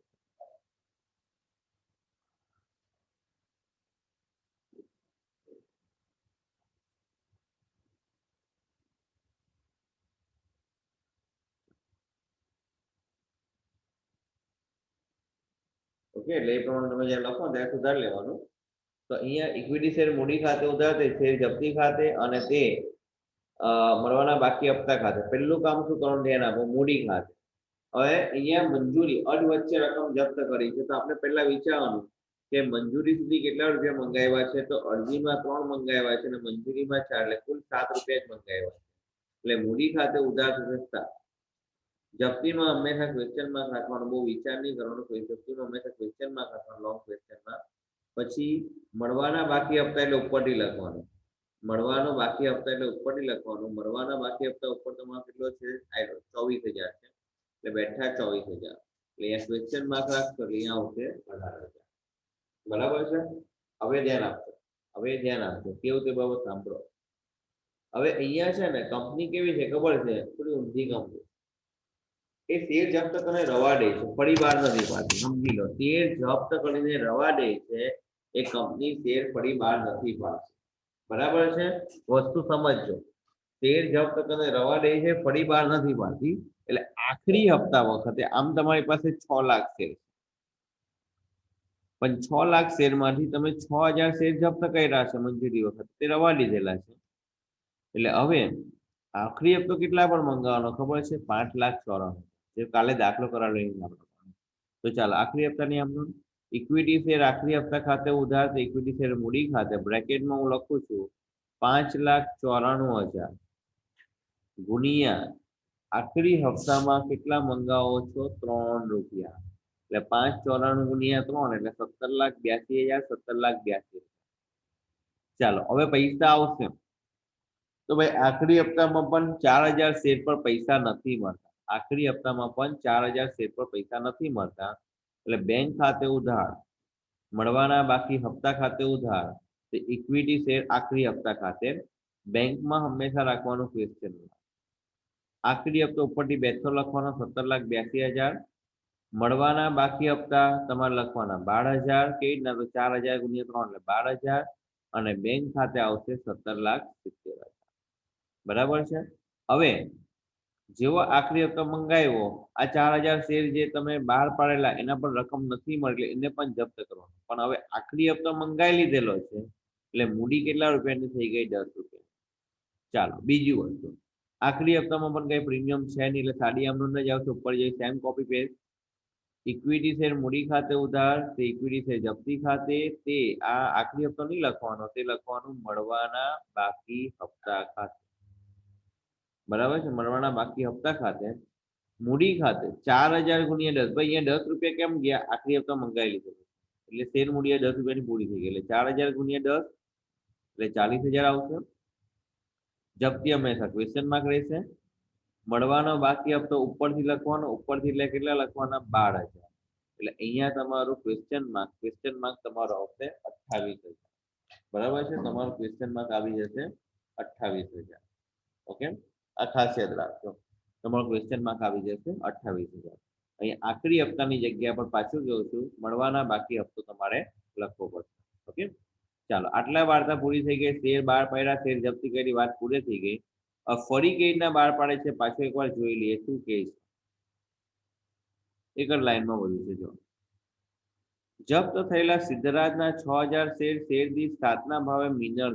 ઓકે, એટલે એ પ્રમાણે તમે જ્યારે લખો ત્યારે સુધારી લેવાનું. તો અહીંયા ઇક્વિટી શેર મૂડી ખાતે ઉધાર, શેર જપ્તી ખાતે અને તે મળવાના બાકી હપ્તા ખાતે. પહેલું કામ શું કરવાનું ધ્યાન આપો, મૂડી ખાતે. હવે અહીંયા મંજૂરી અડ વચ્ચે રકમ જપ્ત કરી છે, તો આપણે પહેલા વિચારવાનું કે મંજૂરી સુધી કેટલા રૂપિયા મંગાવ્યા છે. તો અરજીમાં 3 મંગાવ્યા છે અને મંજૂરીમાં 4, એટલે કુલ 7 રૂપિયા જ મંગાવ્યા છે. એટલે મૂડી ખાતે ઉધાર થશે 7. જપ્તીમાં હંમેશા ક્વેશ્ચન માર્ક રાખવાનું, બહુ વિચાર નહીં કરવાનો. જપ્તીમાં હંમેશા ક્વેશ્ચન માર્ક રાખવાનું, લોંગ ક્વેશ્ચન માર્ક. પછી મળવાના બાકી હપ્તા એટલે ઉપરથી લખવાનું. મળવાનો બાકી હપ્તા એટલે ઉપરથી લખવાનું. મળવાના બાકી હપ્તા ઉપર તમારો કેટલો છે? 24,000 છે, એટલે બેઠા 24,000. એટલે અહીંયા ક્વેશ્ચન માર્ક રાખશો એટલે અહીંયા આવશે 18,000. બરાબર છે? હવે ધ્યાન આપજો, કેવું તે બાબત સાંભળો. હવે અહીંયા છે ને કંપની કેવી છે ખબર છે? થોડી ઊંધી કંપની. એ શેર જપ્ત કરીને રવા દે છે, ફરી બહાર નથી પાડતી. સમજી લો, શેર જપ્ત કરીને રવા દે છે, એ કંપની શેર ફરી બહાર નથી પાડતી. બરાબર છે? વસ્તુ સમજજો. શેર જપ્ત કરીને રવા દે છે, ફરી બહાર નથી પાડતી. એટલે આખરી હપ્તા વખતે આમ તમારી પાસે 6 લાખ શેર, પણ 6 લાખ શેરમાંથી તમે 6,000 શેર જપ્ત કર્યા છે મંજૂરી વખતે, તે રવા દીધેલા છે. એટલે હવે આખરી હપ્તો કેટલા પર મંગાવવાનો ખબર છે? 5,94,000. જે કાલે દાખલો કરાવેલો. તો ચાલો આખરી હપ્તાની આમ ઇક્વિટી શેર આખરી હપ્તા ખાતે ઉધાર, તો ઇક્વિટી શેર મૂડી ખાતે બ્રેકેટમાં હું લખું છું 5,94,000 ગુણ્યા આખરી હપ્તામાં કેટલા મંગાવો છો? 3 રૂપિયા. એટલે 5,94,000 ગુણ્યા 3 એટલે 17,82,000. 17,82,000. ચાલો હવે પૈસા આવશે. તો ભાઈ આખરી હપ્તામાં પણ 4,000 શેર પર પૈસા નથી મળતા. આખરી હપ્તામાં પણ 4,000 શેર પર પૈસા નથી મળતા. એટલે બેંક ખાતે ઉધાર, મળવાના બાકી હપ્તા ખાતે ઉધાર, તે ઇક્વિટી શેર આખરી હપ્તા ખાતે. બેંકમાં હંમેશા રાખવાનું ક્વેશ્ચન. આખરી હપ્તો ઉપરથી 200 લખવાનો, 17,82,000. મળવાના બાકી હપ્તા તમારે લખવાના 12,000. કેવી રીતના? તો 4,000 ગુણ્યા 3 એટલે 12,000. અને બેંક ખાતે આવશે 17,70,000. બરાબર છે? હવે જેવો આખરી હપ્તો મંગાવ્યો, આ 4,000 શેર જે તમે બહાર પાડેલા એના પર રકમ નથી મળી, એને પણ જપ્ત કરવાનો. પણ હવે આખરી હપ્તો મંગાવી લીધેલો છે, એટલે મૂડી કેટલા રૂપિયાની થઈ ગઈ? 10 રૂપિયા. ચાલો બીજી વસ્તુ, આખરી હપ્તામાં પણ કઈ પ્રીમિયમ છે નહીં, એટલે સાડી આમનો જ આવશે. ઉપર જઈ same copy paste. Equity share મૂડી ખાતે ઉધાર, તે ઇક્વિટી શેર જપ્તી ખાતે. તે આ આખરી હપ્તો નહીં લખવાનો, તે લખવાનું મળવાના બાકી હપ્તા ખાતે. બરાબર છે? મળવાના બાકી હપ્તા ખાતે. મૂડી ખાતે 4,000 ગુણ્યા 10. ભાઈ અહીંયા 10 રૂપિયા કેમ ગયા? આખરી હપ્તા મંગાવી લીધો, એટલે શેર મૂડી 10 રૂપિયાની પૂરી થઈ ગઈ. એટલે 4,000 ગુણ્યા 10 એટલે 40,000 આવશે. જપ્તી હંમેશા ક્વેશ્ચન માર્ક રહેશે. મળવાનો બાકી હપ્તો ઉપરથી લખવાનો, ઉપરથી એટલે કેટલા લખવાના? 12,000. એટલે અહીંયા તમારું ક્વેશ્ચન માર્ક તમારો આવશે 28,000. બરાબર છે? તમારું ક્વેશ્ચન માર્ક આવી જશે 28,000. ઓકે, આ ખાસ યાદ રાખજો. તમારો ક્વેશ્ચન માર્ક આવી જશે 28,000. અહીંયા આખરી હપ્તાની જગ્યા પર પાછું કહું છું, મળવાના બાકી હપ્તો તમારે લખવો પડશે. ઓકે, ચાલો આટલા વાર્તા પૂરી થઈ ગઈ. શેર બહાર પાડ્યા, શેર જપ્તી કરી, વાત પૂરી થઈ ગઈ. ફરી કઈ રીતના બહાર પાડે છે પાછું એકવાર જોઈ લઈએ. શું કહે છે? એક જ લાઈનમાં વધુ છે. જો જપ્ત થયેલા સિદ્ધરાજના 6,000 શેર શેર દીઠ 7ના ભાવે મિનરલ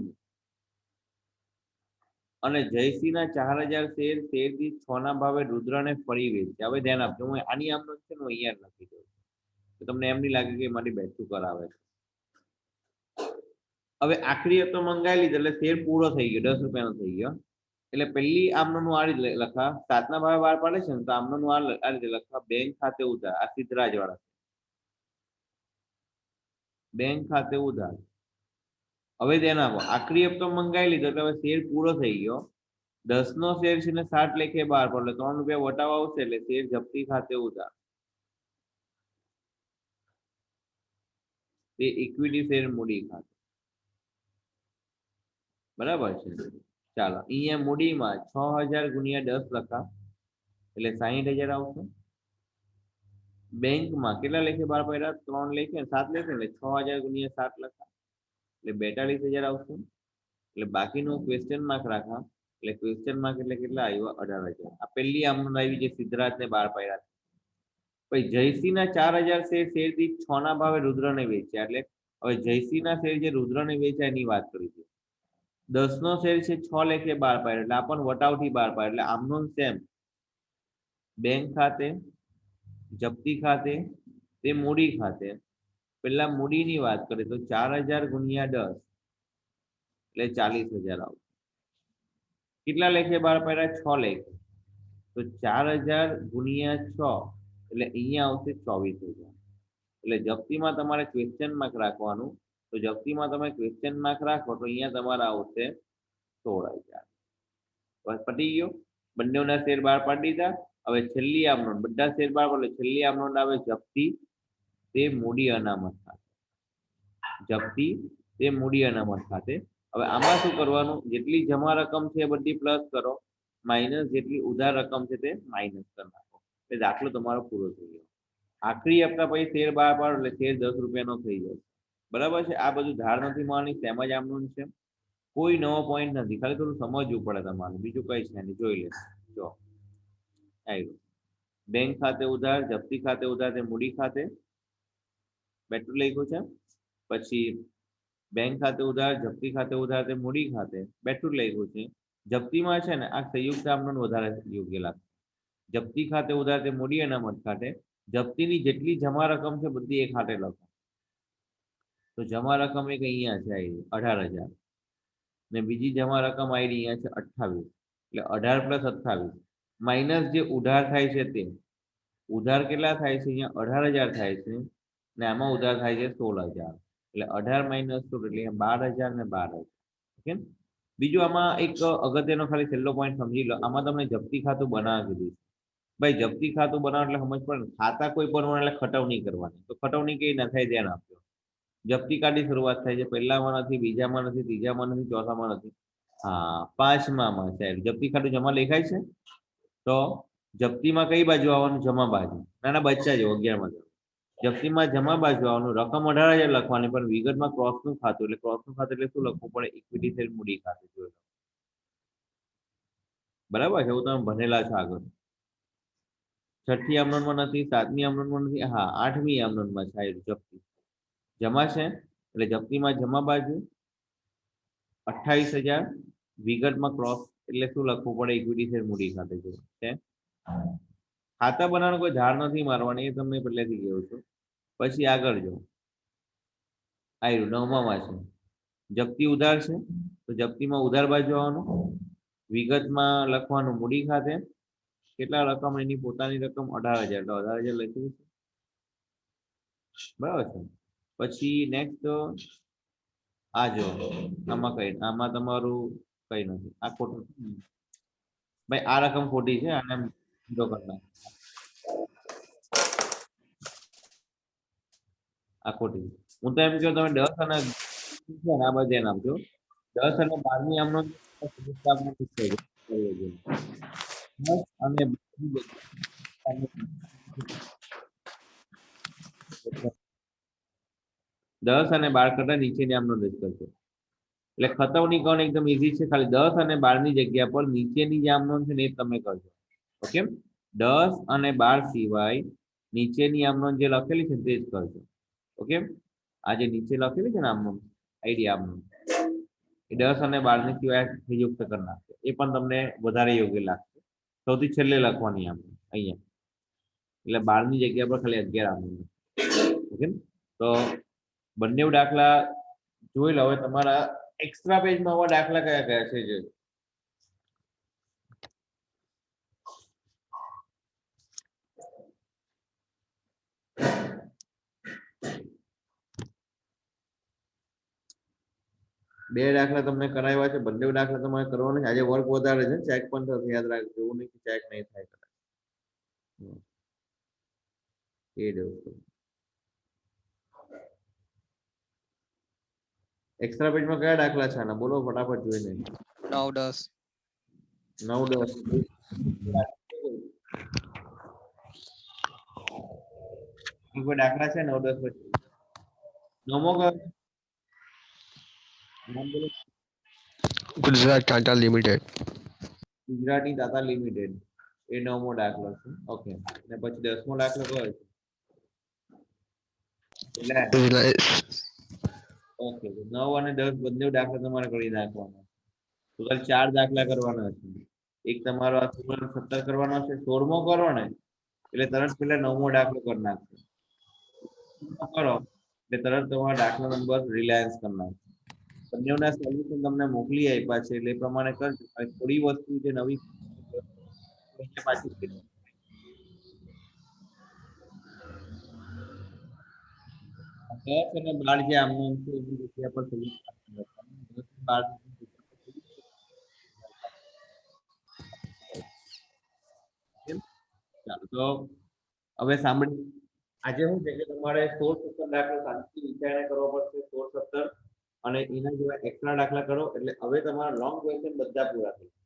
અને જયસિંહના 4,000 શેર શેર દીઠ 6ના ભાવે રુદ્રને ફરી વેચ્યા. હવે ધ્યાન આપજો, હું આની આમનો છે ને અહીંયા જ લખી દઉં, તો તમને એમ નહીં લાગે કે મારી બેઠું કરાવે છે. હવે આખરી હપ્તો મંગાવી લીધો એટલે શેર પૂરો થઈ ગયો, 10 રૂપિયાનો થઈ ગયો. એટલે પહેલી આમનું આ રીતે લખા, 7ના ભાવે બહાર પાડે છે ને, તો આમનું આ રીતે લખા, બેંક ખાતે ઉધાર. આ સિદ્ધરાજ વાળા બેંક ખાતે ઉધાર. હવે ધ્યાન આપો, આખરી હપ્તો મંગાવી લીધો એટલે હવે શેર પૂરો થઈ ગયો. 10 નો શેર છે ને 60 લેખે બહાર પડે, 3 રૂપિયા વટાવ આવશે. એટલે શેર જપ્તી ખાતે ઉધાર. તે ઇક્વિટી શેર મૂડી ખાતું, બરાબર છે. ચાલો અહીંયા મૂડીમાં 6000 ગુણ્યા 10 લખા એટલે 60000 આવશે. બેંકમાં કેટલા લેખે બહાર પડ્યા? 3 લેખે 7 લેખે એટલે 6000 ગુણ્યા 7 લખા એટલે 42000 આવશે. એટલે બાકીનું ક્વેશ્ચન માર્ક રાખા એટલે ક્વેશ્ચન માર્ક એટલે કેટલા આવ્યા? 18000. આ પહેલી આમનોંધ આવી જે સિદ્ધરાજને બહાર પડ્યા. પછી જયસિંહના 4000 શેર દીઠ 6 ના ભાવે રુદ્રને વેચ્યા. એટલે હવે જયસિંહના શેર જે રુદ્રને વેચ્યા એની વાત કરી છે. 10 નો શેર છે 6 લેખે બહાર પાડ્યો એટલે આ પણ વટાવથી બહાર પાડ્યો એટલે આમનો સેમ બેંક ખાતે, જપ્તી ખાતે, તે મૂડી ખાતે. પેલા મૂડીની વાત કરીએ તો 4000 ગુણ્યા 10 એટલે 40000 આવશે. કેટલા લેખે બહાર પાડ્યા? 6 લેખે. તો 4000 ગુણ્યા 6 એટલે અહીંયા આવશે 24000. એટલે જપ્તીમાં તમારે ક્વેશ્ચન માર્ક રાખવાનું. તો જપ્તીમાં તમે ક્વેશ્ચન માર્ક રાખો તો અહીંયા તમારા આવશે 16000. બસ પતી ગયો. બંનેના શેર બહાર પાડી દીધા. હવે છેલ્લી આમનોંધ, બધા શેર બહાર પડે છેલ્લી આમનોંધ આવે જપ્તી તે મૂડી અનામત ખાતે. જપ્તી તે મૂડી અનામત ખાતે. હવે આમાં શું કરવાનું? જેટલી જમા રકમ છે બધી પ્લસ કરો, માઇનસ જેટલી ઉધાર રકમ છે તે માઇનસ કરી નાખો. એટલે દાખલો તમારો પૂરો થઈ ગયો. આખરી હપ્તા પછી શેર બહાર પાડો એટલે શેર 10 રૂપિયાનો થઈ જાય. બરાબર છે. આ બધું ધાર નથી મારવાની, તેમજ આમનું છે. કોઈ નવો પોઈન્ટ નથી, ખાલી થોડું સમજવું પડે તમારે, બીજું કઈ છે નહીં. જોઈ લે. જો આવ્યું બેંક ખાતે ઉધાર, જપ્તી ખાતે ઉધાર, તે મૂડી ખાતે બેઠું લખ્યું છે. પછી બેંક ખાતે ઉધાર, જપ્તી ખાતે ઉધાર, તે મૂડી ખાતે બેઠું લખ્યું છે. જપ્તીમાં છે ને આ સંયુક્ત આમનોંધ વધારે યોગ્ય લાગશે. જપ્તી ખાતે ઉધાર, તે મૂડી અનામત ખાતે. જપ્તીની જેટલી જમા રકમ છે બધી એક ખાતે લખો. તો જમા રકમ એક અહીંયા છે 18000 ને બીજી જમા રકમ આવી અહીંયા છે 28. એટલે 18 પ્લસ 28 માઇનસ જે ઉધાર થાય છે તે ઉધાર કેટલા થાય છે? અહીંયા 18000 થાય છે ને આમાં ઉધાર થાય છે 16000. એટલે 18 માઇનસ 16 એટલે 12000 ને 12000. ઓકે. બીજું આમાં એક અગત્યનો ખાલી છેલ્લો પોઈન્ટ સમજી લો. આમાં તમને જપ્તી ખાતું બનાવી દીધું. ભાઈ જપ્તી ખાતું બનાવો એટલે સમજ પડે ને, ખાતા કોઈ પણ એટલે ખટવણી કરવાની. તો ખટવણી કેવી ના થાય ધ્યાન આપજો. જપ્તી કાર્ડની શરૂઆત થાય છે પહેલામાં નથી, બીજામાં નથી, ત્રીજામાં નથી, ચોથામાં નથી, હા પાંચમામાં સાહેબ જપ્તી ખાતું જમા લેખાય છે. તો જપ્તીમાં કઈ બાજુ આવવાનું? જમા બાજુ. નાના બચ્ચા જેવો 11માં. જપ્તીમાં જમા બાજુ આવવાનું, રકમ 18000 લખવાની, પણ વિગતમાં ક્રોસનું ખાતું. એટલે ક્રોસનું ખાતું એટલે શું લખવું પડે? ઇક્વિટી શેર મૂડી ખાતું. જોઈ લો. બરાબર છે. એવું તમે ભણેલા છો આગળ. છઠ્ઠી આમનોંધમાં નથી, સાતમી આમનોંધમાં નથી, હા આઠમી આમનોંધમાં છે જપ્તી જમા છે. એટલે જપ્તીમાં જમા બાજુ 28000, વિગતમાં ક્રોસ એટલે શું લખવું પડે? ઇક્વિટી શેર મૂડી ખાતે. જો છે ખાતા બનાવવાનું કોઈ ધાર નથી મારવાની, એ તમને પહેલેથી કહ્યું છું. પછી આગળ જો આવ્યું નવમામાં છે જપ્તી ઉધાર છે. તો જપ્તીમાં ઉધાર બાજુ આવવાનું, વિગતમાં લખવાનું મૂડી ખાતે. કેટલા રકમ? એની પોતાની રકમ 18000 એટલે 18000 લખ્યું છે. બરાબર છે. પછી નેક્સ્ટ આ જો આમાં કઈ, આમાં તમારું કઈ નથી, આ ખોટું. ભાઈ આ રકમ ખોટી છે, આને ઝીરો કરી નાખો. આ ખોટી. હું તો એમ કહું તમે 10 અને આ બધે ધ્યાન આપજો. 10 અને 12ની આમનો અને 10 અને 12 કરતા નીચેની આમનો રદ કરજો. એટલે ખતવણી કોણ એકદમ ઈઝી છે. ખાલી 10 અને 12ની જગ્યા પર નીચેની જે આમનોંધ છે ને એ તમે કરજો. ઓકે. 10 અને 12 સિવાય નીચેની આમનોંધ જે લખેલી છે તે જ કરજો. ઓકે. આ જે નીચે લખેલી છે ને આમનોંધ, આઈડિયા આમનોંધ, એ 10 અને 12ની સિવાય સંયુક્ત કરી નાખજો. એ પણ તમને વધારે યોગ્ય લાગશે. સૌથી છેલ્લે લખવાની આમનોંધ અહીંયા. એટલે 12ની જગ્યા પર ખાલી 11 આમનોંધ. ઓકે. તો બંને દાખલા જોઈ લો. હવે તમારા એક્સ્ટ્રા પેજમાં આવા દાખલા કયા કયા છે? જે બે દાખલા તમને કરાવ્યા છે, બંને દાખલા તમારે કરવાના છે. આજે વર્ક વધારે છે, ચેક પણ થશે, યાદ રાખજો. એવું નહીં કે ચેક નહીં થાય કદાચ. એ દોસ્તો એક્સ્ટ્રા પેજમાં કયા દાખલા છે આના બોલો ફટાફટ જોઈને. 9, 10. 9, 10 કોઈ દાખલા છે 9, 10 પછી? નવમો કયો? નામ બોલો. ગુજરાત ટાટા લિમિટેડ. ગુજરાતી ટાટા લિમિટેડ એ 9મો દાખલો છે. ઓકે અને પછી 10મો દાખલો કયો છે? રિલાયન્સ. ઓકે 9 અને 10 બંને દાખલા તમારે કરી નાખવાના. ટોટલ 4 દાખલા કરવાના છે. એક તમારો આ 16 અને 17 કરવાનો છે. 16મો કરો ને એટલે તરત પેલા 9મો દાખલો કરી નાખશે. કરો એટલે તરત તમારો દાખલા નંબર રિલાયન્સ કરી નાખશે. બંનેના સોલ્યુશન તમને મોકલી આપ્યા છે એટલે એ પ્રમાણે કરજો. થોડી વસ્તુ જે નવી પાછી અને 12 જે આમનું છે એની જગ્યા પર થોડું ચાલો તો હવે સાંભળી આજે શું છે કે તમારે 16-17 દાખલો શાંતિથી વિચારણા કરવો પડશે. 16-17 અને એના જેવા એક્સ્ટ્રા દાખલા કરો એટલે હવે તમારા લોંગ ક્વેશ્ચન બધા પૂરા થઈ ગયા.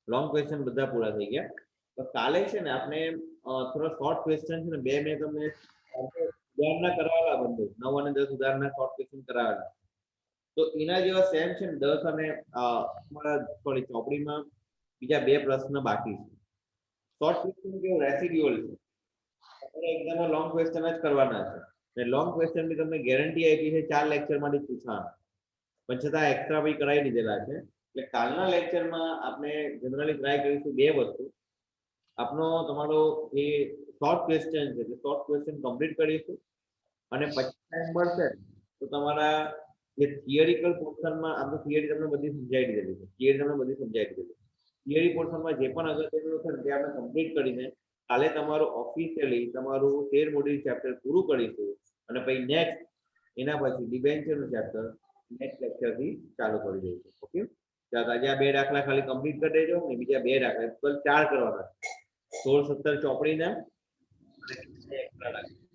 લોંગ ક્વેશ્ચન બધા પૂરા થઈ ગયા. તો કાલે છે ને આપણે થોડા શોર્ટ ક્વેશ્ચન છે ને બે મેં તમને ઉદાહરણના કરાવેલા બંને 9 અને 10 ઉદાહરણના શોર્ટ ક્વેશ્ચન કરાવેલા. તો એના જેવા સેમ છે ને 10 અને તમારા સોરી ચોપડીમાં બીજા 2 પ્રશ્ન બાકી છે. શોર્ટ ક્વેશ્ચન કેવું રેસિડ્યુઅલ છે. તમારે એક્ઝામમાં લોંગ ક્વેશ્ચન જ કરવાના છે. અને લોંગ ક્વેશ્ચન ની તમને ગેરંટી આપી છે 4 લેક્ચરમાંથી પૂછવાના. પણ છતાં એક્સ્ટ્રા બી કરાવી દીધેલા છે. એટલે કાલના લેક્ચરમાં આપણે જનરલી ટ્રાય કરીશું 2 વસ્તુ. આપનો તમારો જે શોર્ટ ક્વેશ્ચન છે તે શોર્ટ ક્વેશ્ચન કમ્પ્લીટ કરીશું અને પછી ટાઈમ મળશે તો તમારા જે થિયરિકલ પોર્શનમાં આમ તો થિયરી તમને બધી સમજાવી દીધેલી છે. થિયરી તમને બધી સમજાવી દીધેલી. થિયરી પોર્શનમાં જે પણ અગત્યનું છે તે આપણે કમ્પ્લીટ કરીને કાલે તમારું ઓફિશિયલી તમારું 13 મોડ્યુલ ચેપ્ટર પૂરું કરીશું અને પછી નેક્સ્ટ એના પછી ડિબેન્ચરનું ચેપ્ટર નેક્સ્ટ લેક્ચરથી ચાલુ કરી દઈશું. ઓકે ચાલો આજે આ 2 દાખલા ખાલી કમ્પ્લીટ કરી દેજો અને બીજા 2 દાખલા ટોટલ 4 કરવાના. 16-17 ચોપડીના અને એક્સ્ટ્રા દાખલા